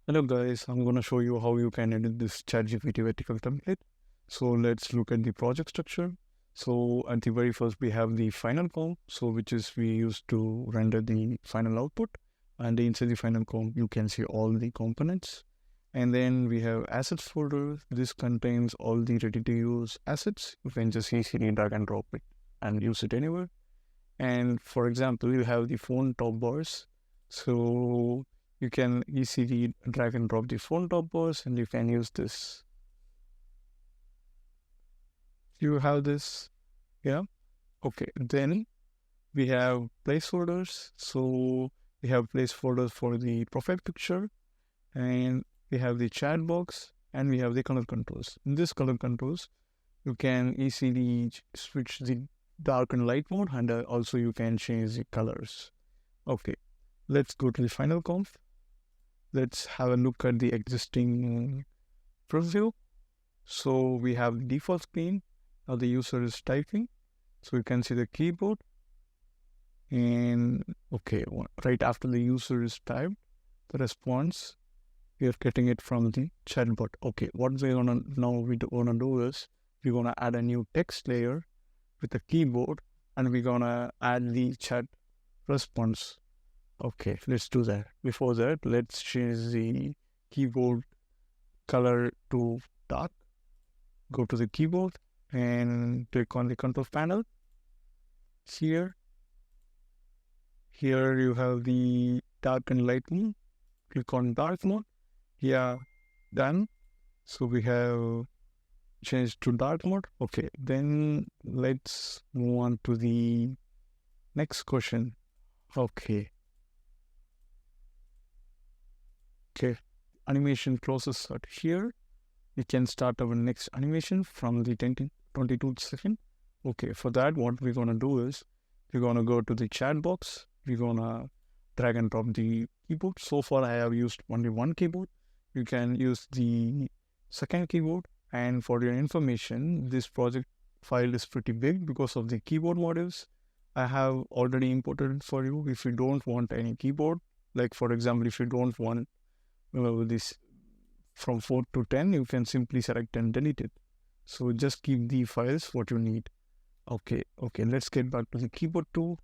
Hello guys, I'm gonna show you how you can edit this ChatGPT vertical template. So let's look at the project structure. So at the very first we have the final com, so which is we use to render the final output. And inside the final com, you can see all the components. And then we have assets folder. This contains all the ready to use assets. You can just easily drag and drop it and use it anywhere. And for example, you have the phone top bars. So you can easily drag and drop the phone top bars and you can use this. You have this, yeah. Okay, then we have placeholders. So we have placeholders for the profile picture, and we have the chat box, and we have the color controls. In this color controls, you can easily switch the dark and light mode, and also you can change the colors. Okay, let's go to the final conf. Let's have a look at the existing preview. So we have default screen. Now the user is typing. So you can see the keyboard. And okay, right after the user is typed, the response, we are getting it from the chatbot. Okay, what we're gonna now we wanna do is we're gonna add a new text layer with the keyboard, and we're gonna add the chat response. Okay, let's do that. Before that, let's change the keyboard color to dark. Go to the keyboard and click on the control panel. Here, here you have the dark and light mode. Click on dark mode. Yeah, done. So we have changed to dark mode. Okay, then let's move on to the next question. Okay. Okay, animation process at here. We can start our next animation from the 22 second. Okay, for that, what we're gonna do is we're gonna go to the chat box. We're gonna drag and drop the keyboard. So far, I have used only one keyboard. You can use the second keyboard. And for your information, this project file is pretty big because of the keyboard modules. I have already imported it for you. If you don't want any keyboard, like for example, if you don't want this from 4 to 10, you can simply select and delete it. So just keep the files what you need. Okay, let's get back to the keyboard tool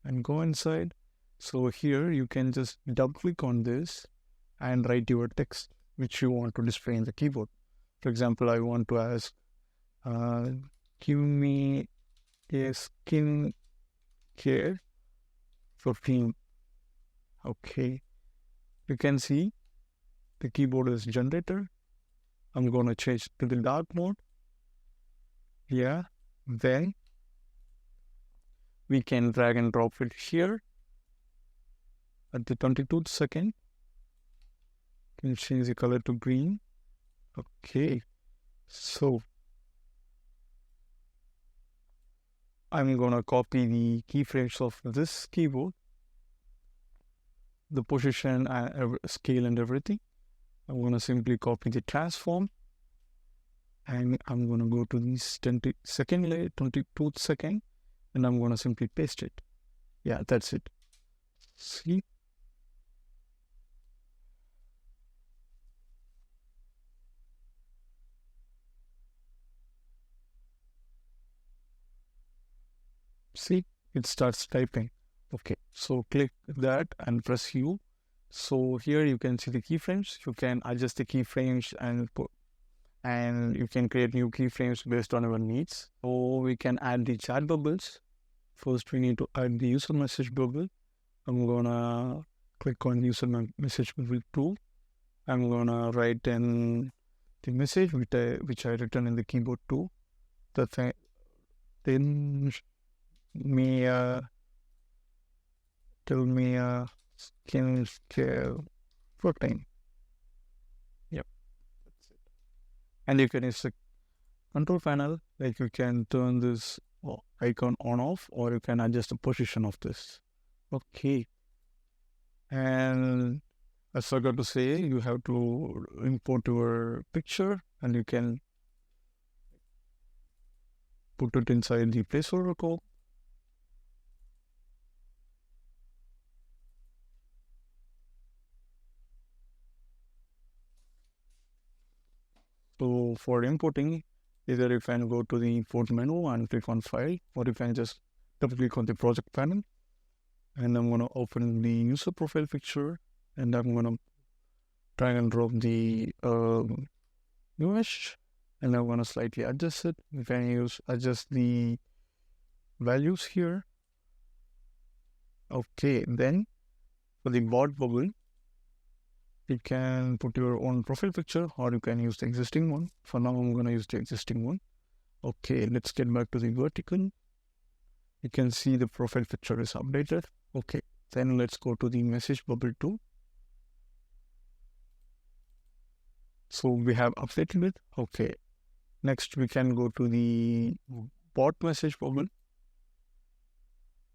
and go inside. So here you can just double click on this and write your text which you want to display in the keyboard. For example, I want to ask, uh, give me a skin care routine. Okay, you can see the keyboard is generator. I'm going to change to the dark mode. Yeah, then we can drag and drop it here at the 22nd second. Can change the color to green. Okay, so I'm gonna copy the keyframes of this keyboard, the position and scale and everything. I'm gonna simply copy the transform, and I'm gonna go to this 22nd layer, 22nd second, and I'm gonna simply paste it. Yeah, that's it. See? See, it starts typing. Okay, so click that and press U. So here you can see the keyframes. You can adjust the keyframes and you can create new keyframes based on your needs. So we can add the chat bubbles. First, we need to add the user message bubble. I'm gonna click on user message bubble tool. I'm gonna write in the message which I written in the keyboard too. Then me tell me skin care protein. Yep, that's it. And you can use the control panel, like you can turn this icon on off, or you can adjust the position of this. Okay, and I forgot to say you have to import your picture, and you can put it inside the placeholder code. So for importing, either you can go to the import menu and click on file, or you can just double click on the project panel. And I'm going to open the user profile picture, and I'm going to drag and drop the image, and I'm going to slightly adjust it. You can adjust the values here. Okay, then for the bot bubble, you can put your own profile picture, or you can use the existing one. For now, I'm going to use the existing one. Okay, let's get back to the vertical. You can see the profile picture is updated. Okay, then let's go to the message bubble too. So we have updated it. Okay, next we can go to the bot message bubble.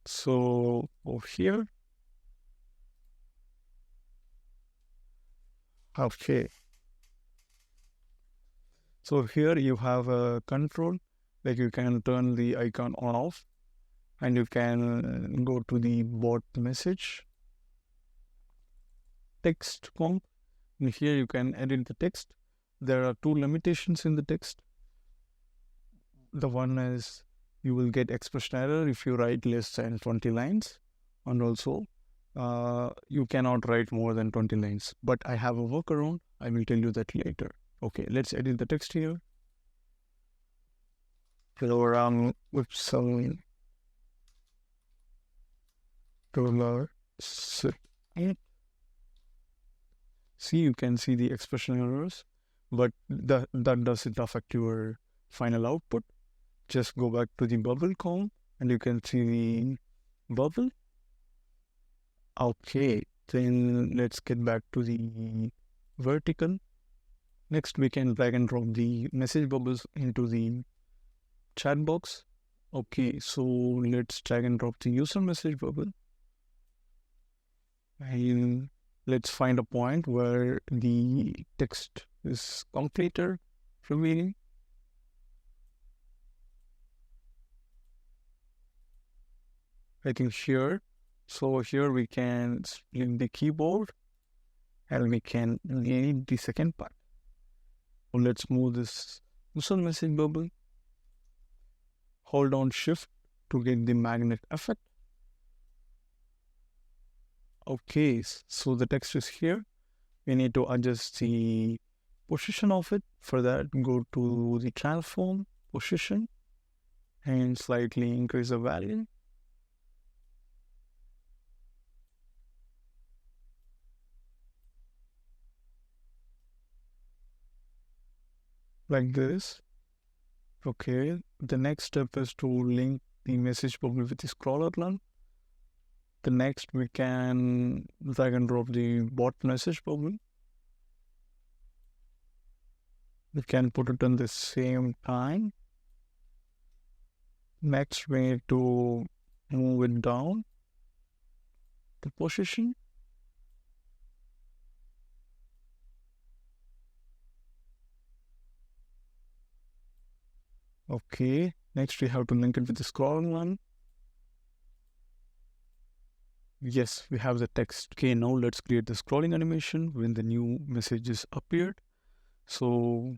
So over here, okay. So here you have a control, like you can turn the icon on off, and you can go to the bot message text comp. And here you can edit the text. There are two limitations in the text. The one is you will get expression error if you write less than 20 lines, and also you cannot write more than 20 lines. But I have a workaround. I will tell you that later. Okay, let's edit the text here. Go around with some dollar. See, you can see the expression errors, but that doesn't affect your final output. Just go back to the bubble column, and you can see the bubble. Okay, then let's get back to the vertical. Next, we can drag and drop the message bubbles into the chat box. Okay, so let's drag and drop the user message bubble. And let's find a point where the text is completed remaining. I think here. So here we can split the keyboard, and we can delete the second part. So let's move this user message bubble. Hold down Shift to get the magnet effect. Okay, so the text is here. We need to adjust the position of it. For that, go to the transform position and slightly increase the value. Like this. Okay, the next step is to link the message bubble with the scroller run. The next we can drag and drop the bot message bubble. We can put it on the same time. Next we need to move it down the position. Okay, next we have to link it with the scrolling one. Yes, we have the text. Okay, now let's create the scrolling animation when the new messages appeared. So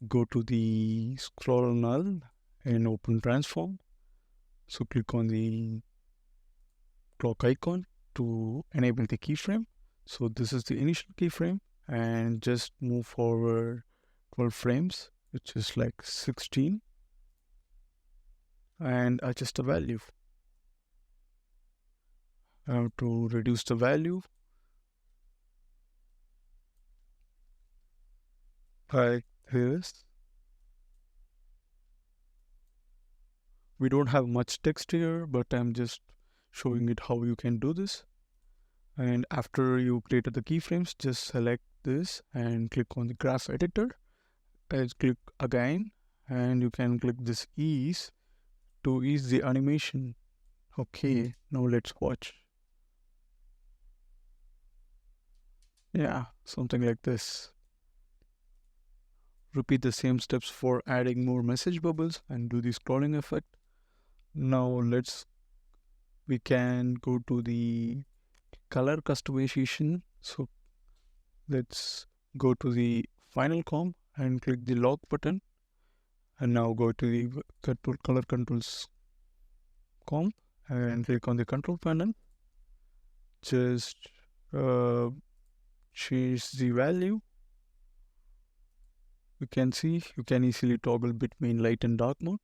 go to the scroll null and open transform. So click on the clock icon to enable the keyframe. So this is the initial keyframe, and just move forward 12 frames, which is like 16, and adjust the value. I have to reduce the value like this. We don't have much text here, but I'm just showing it how you can do this. And after you created the keyframes, just select this and click on the graph editor. And click again, and you can click this ease to ease the animation. Okay, now let's watch. Yeah, something like this. Repeat the same steps for adding more message bubbles and do the scrolling effect. Now we can go to the color customization. So let's go to the final comp and click the lock button. And now go to the color controls comp and click on the control panel. Just uh, change the value. You can see you can easily toggle between light and dark mode.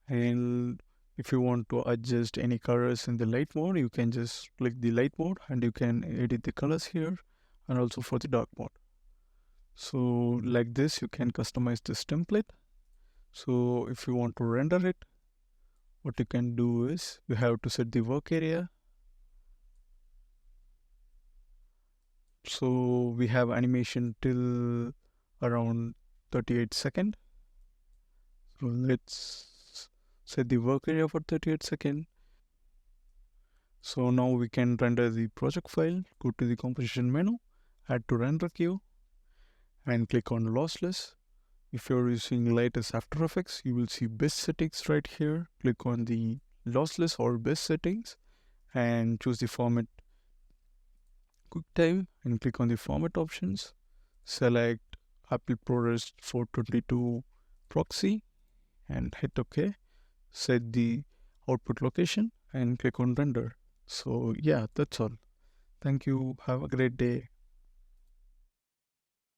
And if you want to adjust any colors in the light mode, you can just click the light mode and you can edit the colors here, and also for the dark mode. So like this, you can customize this template. So if you want to render it, what you can do is you have to set the work area. So we have animation till around 38 seconds. So let's set the work area for 38 seconds. So now we can render the project file. Go to the composition menu, add to render queue, and click on lossless. If you're using latest After Effects, you will see best settings right here. Click on the lossless or best settings and choose the format QuickTime and click on the format options. Select Apple ProRes 422 proxy and hit OK. Set the output location and click on render. So yeah, that's all. Thank you. Have a great day.